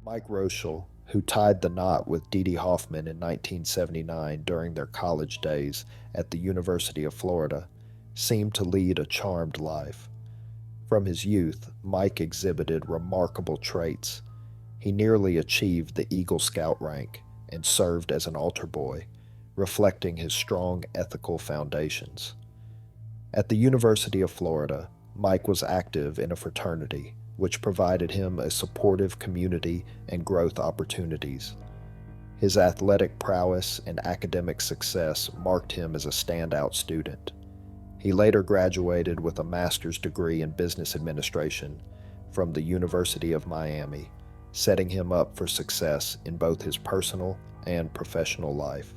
Mike Reuschel, who tied the knot with Didi Hoffman in 1979 during their college days at the University of Florida, seemed to lead a charmed life. From his youth, Mike exhibited remarkable traits. He nearly achieved the Eagle Scout rank and served as an altar boy, reflecting his strong ethical foundations. At the University of Florida, Mike was active in a fraternity, which provided him a supportive community and growth opportunities. His athletic prowess and academic success marked him as a standout student. He later graduated with a master's degree in business administration from the University of Miami, setting him up for success in both his personal and professional life.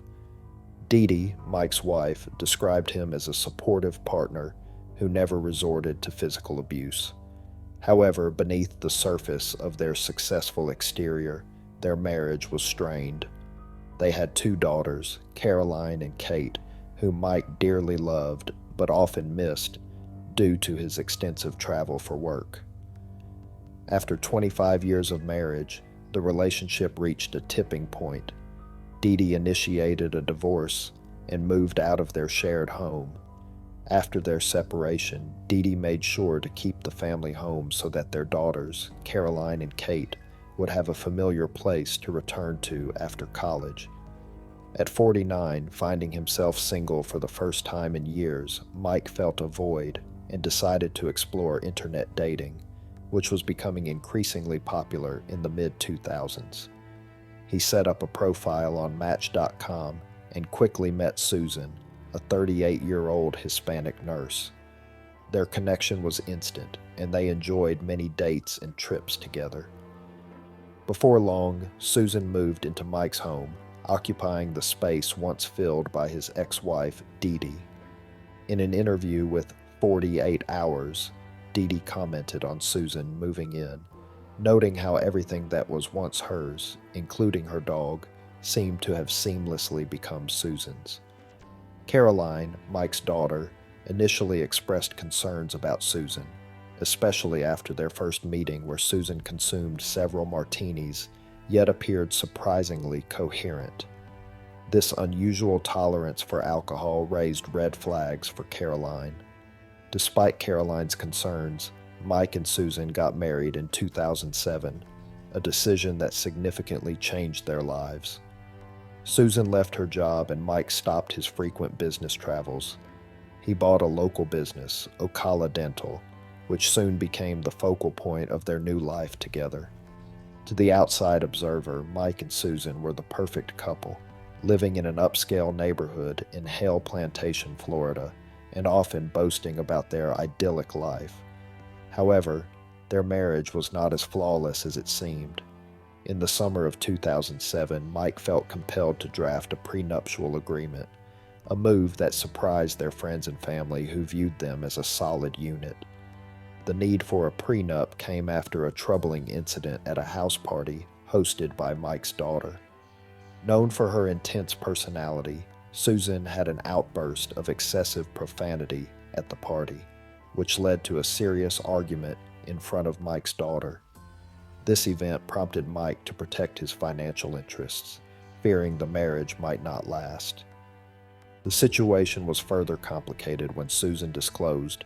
Didi, Mike's wife, described him as a supportive partner who never resorted to physical abuse. However, beneath the surface of their successful exterior, their marriage was strained. They had two daughters, Caroline and Kate, whom Mike dearly loved but often missed due to his extensive travel for work. After 25 years of marriage, the relationship reached a tipping point. Didi initiated a divorce and moved out of their shared home. After their separation, Didi made sure to keep the family home so that their daughters, Caroline and Kate, would have a familiar place to return to after college. At 49, finding himself single for the first time in years, Mike felt a void and decided to explore internet dating, which was becoming increasingly popular in the mid-2000s. He set up a profile on Match.com and quickly met Susan, a 38-year-old Hispanic nurse. Their connection was instant, and they enjoyed many dates and trips together. Before long, Susan moved into Mike's home, occupying the space once filled by his ex-wife, Didi. In an interview with 48 Hours, Didi commented on Susan moving in, noting how everything that was once hers, including her dog, seemed to have seamlessly become Susan's. Caroline, Mike's daughter, initially expressed concerns about Susan, especially after their first meeting where Susan consumed several martinis, yet appeared surprisingly coherent. This unusual tolerance for alcohol raised red flags for Caroline. Despite Caroline's concerns, Mike and Susan got married in 2007, a decision that significantly changed their lives. Susan left her job and Mike stopped his frequent business travels. He bought a local business, Ocala Dental, which soon became the focal point of their new life together. To the outside observer, Mike and Susan were the perfect couple, living in an upscale neighborhood in Hale Plantation, Florida, and often boasting about their idyllic life. However, their marriage was not as flawless as it seemed. In the summer of 2007, Mike felt compelled to draft a prenuptial agreement, a move that surprised their friends and family who viewed them as a solid unit. The need for a prenup came after a troubling incident at a house party hosted by Mike's daughter. Known for her intense personality, Susan had an outburst of excessive profanity at the party, which led to a serious argument in front of Mike's daughter. This event prompted Mike to protect his financial interests, fearing the marriage might not last. The situation was further complicated when Susan disclosed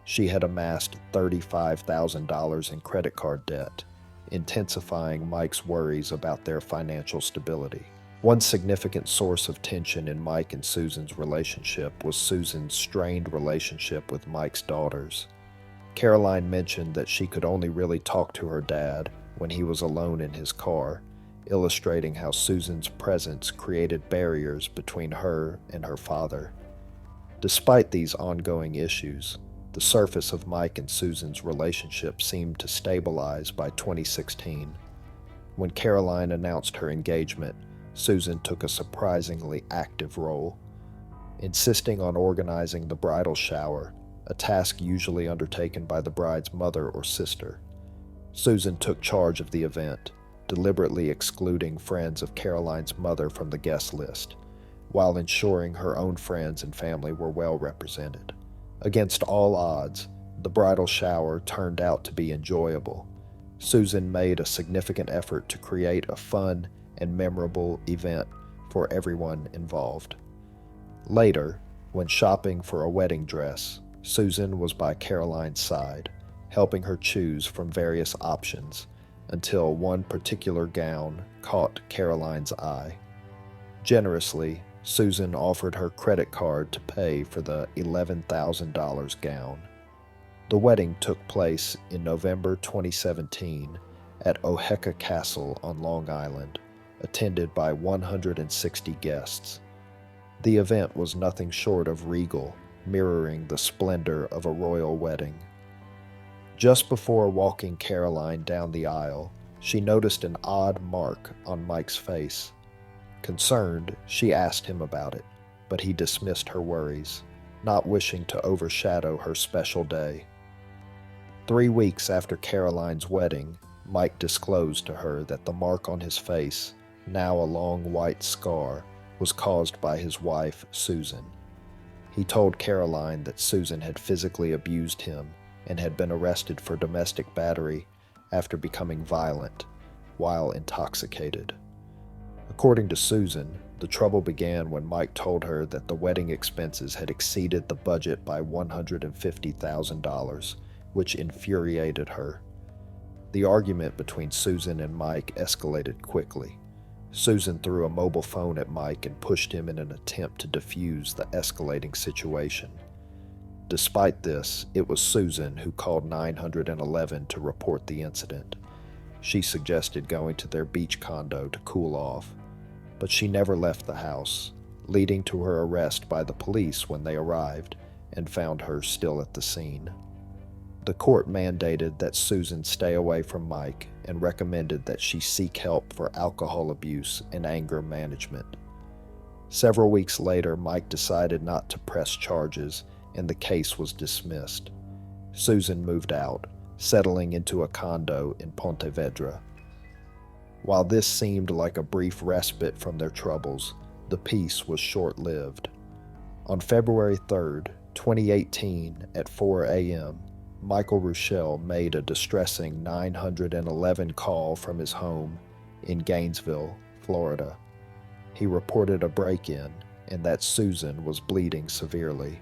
she had amassed $35,000 in credit card debt, intensifying Mike's worries about their financial stability. One significant source of tension in Mike and Susan's relationship was Susan's strained relationship with Mike's daughters. Caroline mentioned that she could only really talk to her dad when he was alone in his car, illustrating how Susan's presence created barriers between her and her father. Despite these ongoing issues, the surface of Mike and Susan's relationship seemed to stabilize by 2016. When Caroline announced her engagement, Susan took a surprisingly active role, insisting on organizing the bridal shower, a task usually undertaken by the bride's mother or sister. Susan took charge of the event, deliberately excluding friends of Caroline's mother from the guest list, while ensuring her own friends and family were well represented. Against all odds, the bridal shower turned out to be enjoyable. Susan made a significant effort to create a fun and memorable event for everyone involved. Later, when shopping for a wedding dress, Susan was by Caroline's side, helping her choose from various options until one particular gown caught Caroline's eye. Generously, Susan offered her credit card to pay for the $11,000 gown. The wedding took place in November 2017 at Oheka Castle on Long Island, attended by 160 guests. The event was nothing short of regal, mirroring the splendor of a royal wedding. Just before walking Caroline down the aisle, she noticed an odd mark on Mike's face. Concerned, she asked him about it, but he dismissed her worries, not wishing to overshadow her special day. 3 weeks after Caroline's wedding, Mike disclosed to her that the mark on his face, now a long white scar, was caused by his wife, Susan. He told Caroline that Susan had physically abused him and had been arrested for domestic battery after becoming violent while intoxicated. According to Susan, the trouble began when Mike told her that the wedding expenses had exceeded the budget by $150,000, which infuriated her. The argument between Susan and Mike escalated quickly. Susan threw a mobile phone at Mike and pushed him in an attempt to defuse the escalating situation. Despite this, it was Susan who called 911 to report the incident. She suggested going to their beach condo to cool off, but she never left the house, leading to her arrest by the police when they arrived and found her still at the scene. The court mandated that Susan stay away from Mike and recommended that she seek help for alcohol abuse and anger management. Several weeks later, Mike decided not to press charges and the case was dismissed. Susan moved out, settling into a condo in Ponte Vedra. While this seemed like a brief respite from their troubles, the peace was short-lived. On February 3, 2018, at 4 a.m., Michael Reuschel made a distressing 911 call from his home in Gainesville, Florida. He reported a break-in and that Susan was bleeding severely.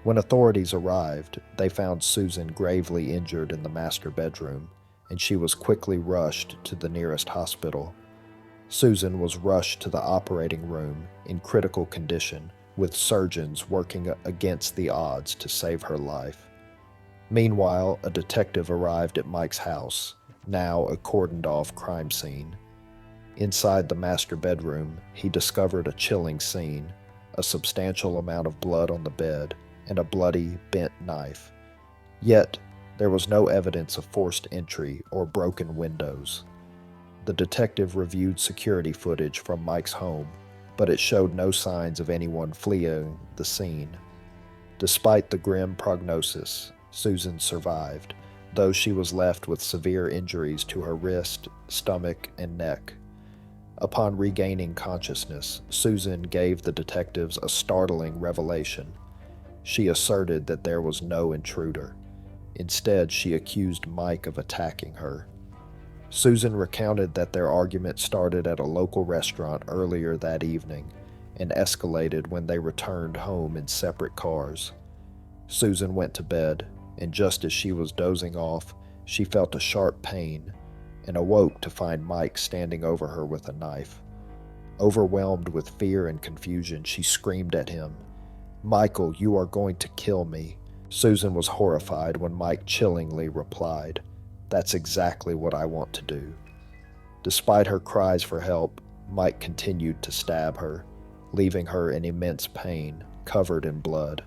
When authorities arrived, they found Susan gravely injured in the master bedroom, and she was quickly rushed to the nearest hospital. Susan was rushed to the operating room in critical condition, with surgeons working against the odds to save her life. Meanwhile, a detective arrived at Mike's house, now a cordoned-off crime scene. Inside the master bedroom, he discovered a chilling scene, a substantial amount of blood on the bed, and a bloody, bent knife. Yet, there was no evidence of forced entry or broken windows. The detective reviewed security footage from Mike's home, but it showed no signs of anyone fleeing the scene. Despite the grim prognosis, Susan survived, though she was left with severe injuries to her wrist, stomach, and neck. Upon regaining consciousness, Susan gave the detectives a startling revelation. She asserted that there was no intruder. Instead, she accused Mike of attacking her. Susan recounted that their argument started at a local restaurant earlier that evening and escalated when they returned home in separate cars. Susan went to bed, and just as she was dozing off, she felt a sharp pain and awoke to find Mike standing over her with a knife. Overwhelmed with fear and confusion, she screamed at him, "Michael, you are going to kill me." Susan was horrified when Mike chillingly replied, "That's exactly what I want to do." Despite her cries for help, Mike continued to stab her, leaving her in immense pain, covered in blood.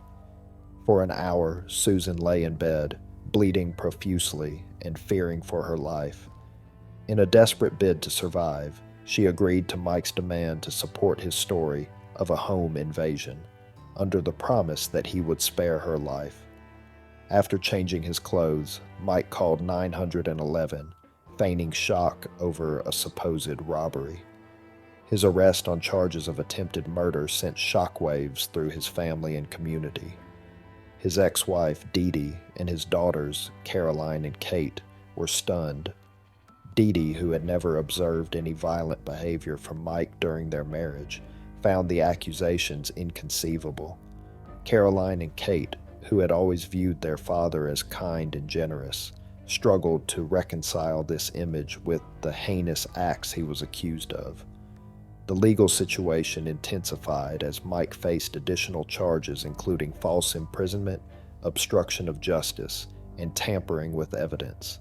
For an hour, Susan lay in bed, bleeding profusely and fearing for her life. In a desperate bid to survive, she agreed to Mike's demand to support his story of a home invasion, under the promise that he would spare her life. After changing his clothes, Mike called 911, feigning shock over a supposed robbery. His arrest on charges of attempted murder sent shockwaves through his family and community. His ex-wife, Didi, and his daughters, Caroline and Kate, were stunned, Didi, who had never observed any violent behavior from Mike during their marriage, found the accusations inconceivable. Caroline and Kate, who had always viewed their father as kind and generous, struggled to reconcile this image with the heinous acts he was accused of. The legal situation intensified as Mike faced additional charges including false imprisonment, obstruction of justice, and tampering with evidence.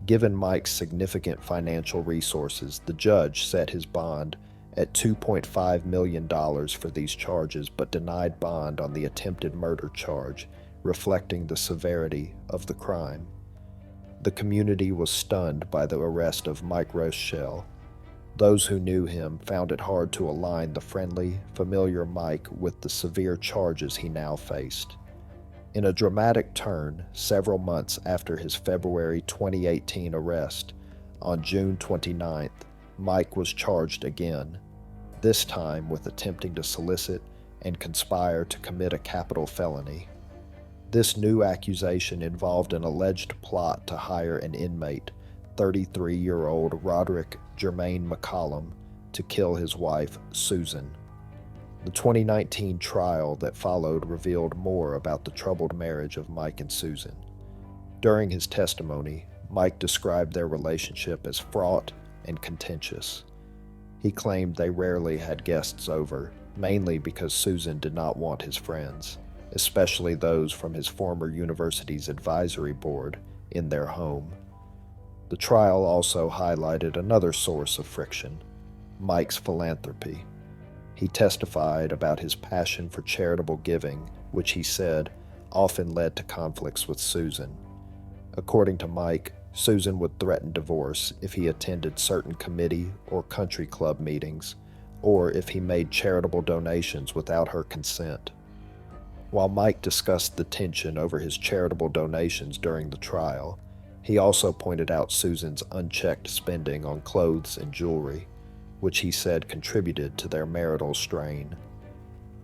Given Mike's significant financial resources, the judge set his bond at $2.5 million for these charges but denied bond on the attempted murder charge, reflecting the severity of the crime. The community was stunned by the arrest of Mike Reuschel. Those who knew him found it hard to align the friendly, familiar Mike with the severe charges he now faced. In a dramatic turn, several months after his February 2018 arrest, on June 29th, Mike was charged again, this time with attempting to solicit and conspire to commit a capital felony. This new accusation involved an alleged plot to hire an inmate, 33-year-old Roderick Germain McCollum, to kill his wife, Susan. The 2019 trial that followed revealed more about the troubled marriage of Mike and Susan. During his testimony, Mike described their relationship as fraught and contentious. He claimed they rarely had guests over, mainly because Susan did not want his friends, especially those from his former university's advisory board, in their home. The trial also highlighted another source of friction: Mike's philanthropy. He testified about his passion for charitable giving, which he said often led to conflicts with Susan. According to Mike, Susan would threaten divorce if he attended certain committee or country club meetings, or if he made charitable donations without her consent. While Mike discussed the tension over his charitable donations during the trial, he also pointed out Susan's unchecked spending on clothes and jewelry, which he said contributed to their marital strain.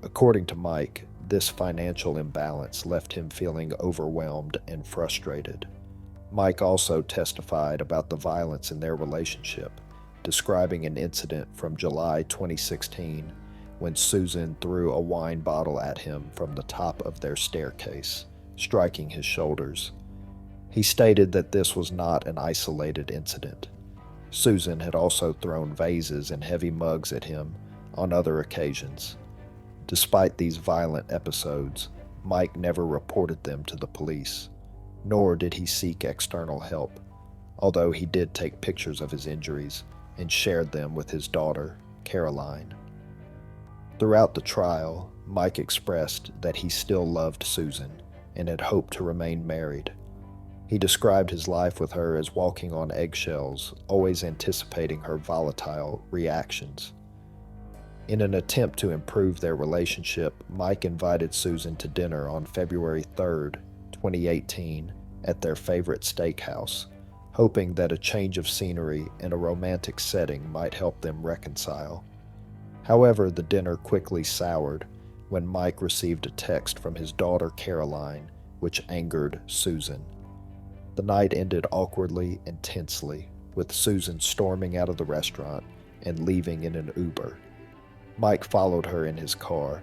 According to Mike, this financial imbalance left him feeling overwhelmed and frustrated. Mike also testified about the violence in their relationship, describing an incident from July 2016 when Susan threw a wine bottle at him from the top of their staircase, striking his shoulders. He stated that this was not an isolated incident. Susan had also thrown vases and heavy mugs at him on other occasions. Despite these violent episodes, Mike never reported them to the police, nor did he seek external help, although he did take pictures of his injuries and shared them with his daughter, Caroline. Throughout the trial, Mike expressed that he still loved Susan and had hoped to remain married. He described his life with her as walking on eggshells, always anticipating her volatile reactions. In an attempt to improve their relationship, Mike invited Susan to dinner on February 3rd, 2018, at their favorite steakhouse, hoping that a change of scenery and a romantic setting might help them reconcile. However, the dinner quickly soured when Mike received a text from his daughter Caroline, which angered Susan. The night ended awkwardly and tensely, with Susan storming out of the restaurant and leaving in an Uber. Mike followed her in his car.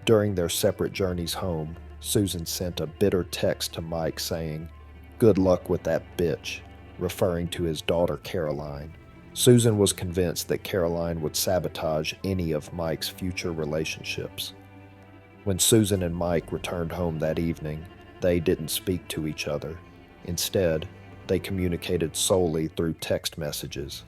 During their separate journeys home, Susan sent a bitter text to Mike saying, "Good luck with that bitch," referring to his daughter Caroline. Susan was convinced that Caroline would sabotage any of Mike's future relationships. When Susan and Mike returned home that evening, they didn't speak to each other. Instead, they communicated solely through text messages.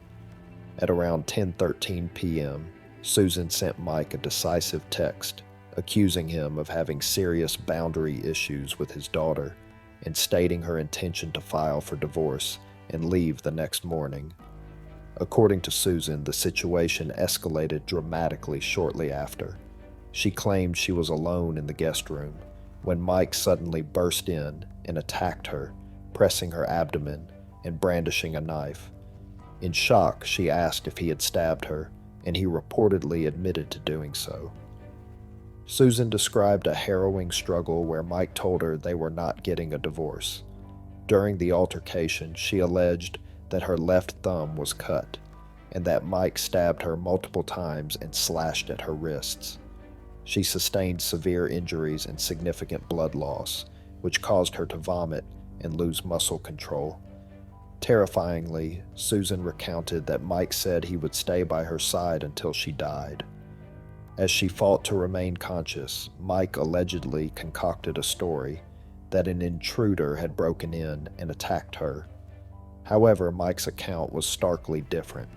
At around 10:13 p.m., Susan sent Mike a decisive text, accusing him of having serious boundary issues with his daughter and stating her intention to file for divorce and leave the next morning. According to Susan, the situation escalated dramatically shortly after. She claimed she was alone in the guest room when Mike suddenly burst in and attacked her, pressing her abdomen and brandishing a knife. In shock, she asked if he had stabbed her, and he reportedly admitted to doing so. Susan described a harrowing struggle where Mike told her they were not getting a divorce. During the altercation, she alleged that her left thumb was cut, and that Mike stabbed her multiple times and slashed at her wrists. She sustained severe injuries and significant blood loss, which caused her to vomit and lose muscle control. Terrifyingly, Susan recounted that Mike said he would stay by her side until she died. As she fought to remain conscious, Mike allegedly concocted a story that an intruder had broken in and attacked her. However, Mike's account was starkly different.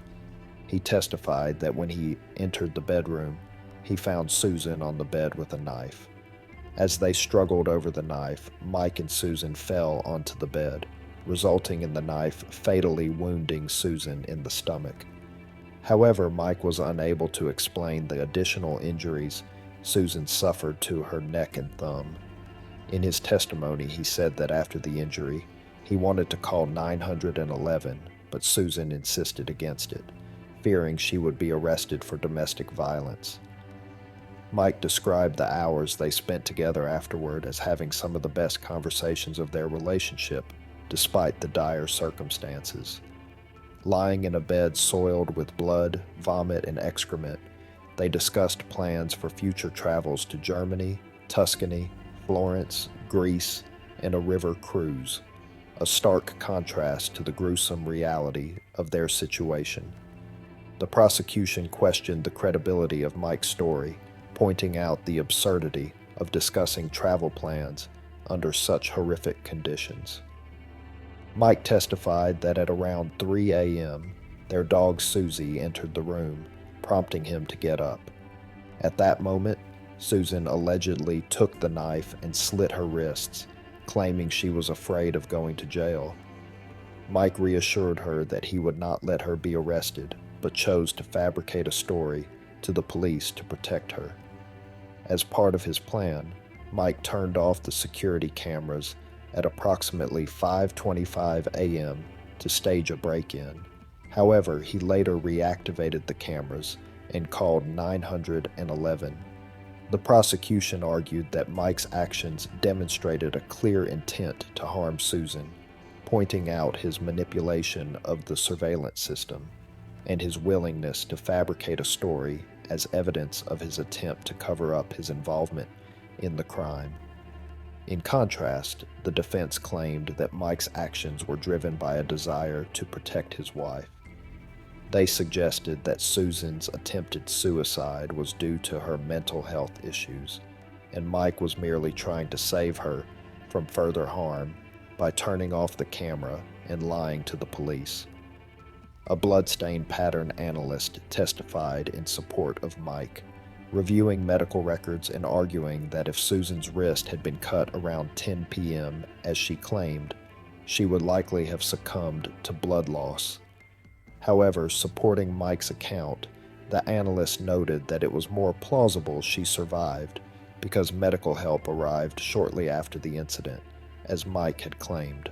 He testified that when he entered the bedroom, he found Susan on the bed with a knife. As they struggled over the knife, Mike and Susan fell onto the bed, resulting in the knife fatally wounding Susan in the stomach. However, Mike was unable to explain the additional injuries Susan suffered to her neck and thumb. In his testimony, he said that after the injury, he wanted to call 911, but Susan insisted against it, fearing she would be arrested for domestic violence. Mike described the hours they spent together afterward as having some of the best conversations of their relationship, despite the dire circumstances. Lying in a bed soiled with blood, vomit, and excrement, they discussed plans for future travels to Germany, Tuscany, Florence, Greece, and a river cruise, a stark contrast to the gruesome reality of their situation. The prosecution questioned the credibility of Mike's story, pointing out the absurdity of discussing travel plans under such horrific conditions. Mike testified that at around 3 a.m., their dog Susie entered the room, prompting him to get up. At that moment, Susan allegedly took the knife and slit her wrists, claiming she was afraid of going to jail. Mike reassured her that he would not let her be arrested, but chose to fabricate a story to the police to protect her. As part of his plan, Mike turned off the security cameras at approximately 5:25 a.m. to stage a break-in. However, he later reactivated the cameras and called 911. The prosecution argued that Mike's actions demonstrated a clear intent to harm Susan, pointing out his manipulation of the surveillance system and his willingness to fabricate a story as evidence of his attempt to cover up his involvement in the crime. In contrast, the defense claimed that Mike's actions were driven by a desire to protect his wife. They suggested that Susan's attempted suicide was due to her mental health issues, and Mike was merely trying to save her from further harm by turning off the camera and lying to the police. A bloodstain pattern analyst testified in support of Mike, reviewing medical records and arguing that if Susan's wrist had been cut around 10 p.m., as she claimed, she would likely have succumbed to blood loss. However, supporting Mike's account, the analyst noted that it was more plausible she survived because medical help arrived shortly after the incident, as Mike had claimed.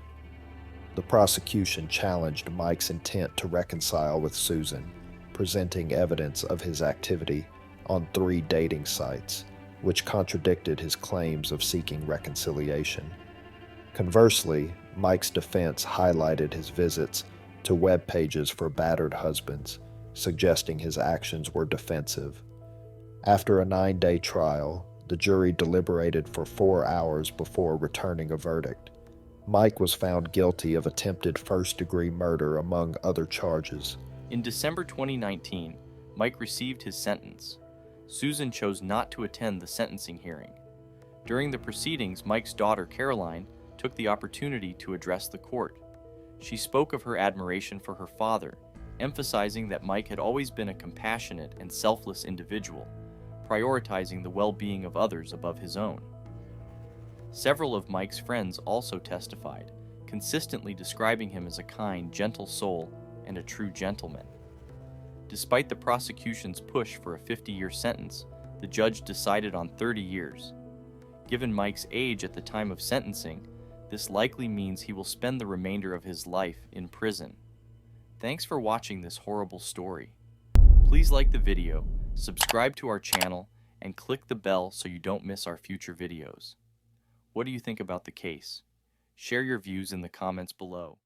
The prosecution challenged Mike's intent to reconcile with Susan, presenting evidence of his activity on 3 dating sites, which contradicted his claims of seeking reconciliation. Conversely, Mike's defense highlighted his visits to web pages for battered husbands, suggesting his actions were defensive. After a 9-day trial, the jury deliberated for 4 hours before returning a verdict. Mike was found guilty of attempted first-degree murder among other charges. In December 2019, Mike received his sentence. Susan chose not to attend the sentencing hearing. During the proceedings, Mike's daughter, Caroline, took the opportunity to address the court. She spoke of her admiration for her father, emphasizing that Mike had always been a compassionate and selfless individual, prioritizing the well-being of others above his own. Several of Mike's friends also testified, consistently describing him as a kind, gentle soul and a true gentleman. Despite the prosecution's push for a 50-year sentence, the judge decided on 30 years. Given Mike's age at the time of sentencing, this likely means he will spend the remainder of his life in prison. Thanks for watching this horrible story. Please like the video, subscribe to our channel, and click the bell so you don't miss our future videos. What do you think about the case? Share your views in the comments below.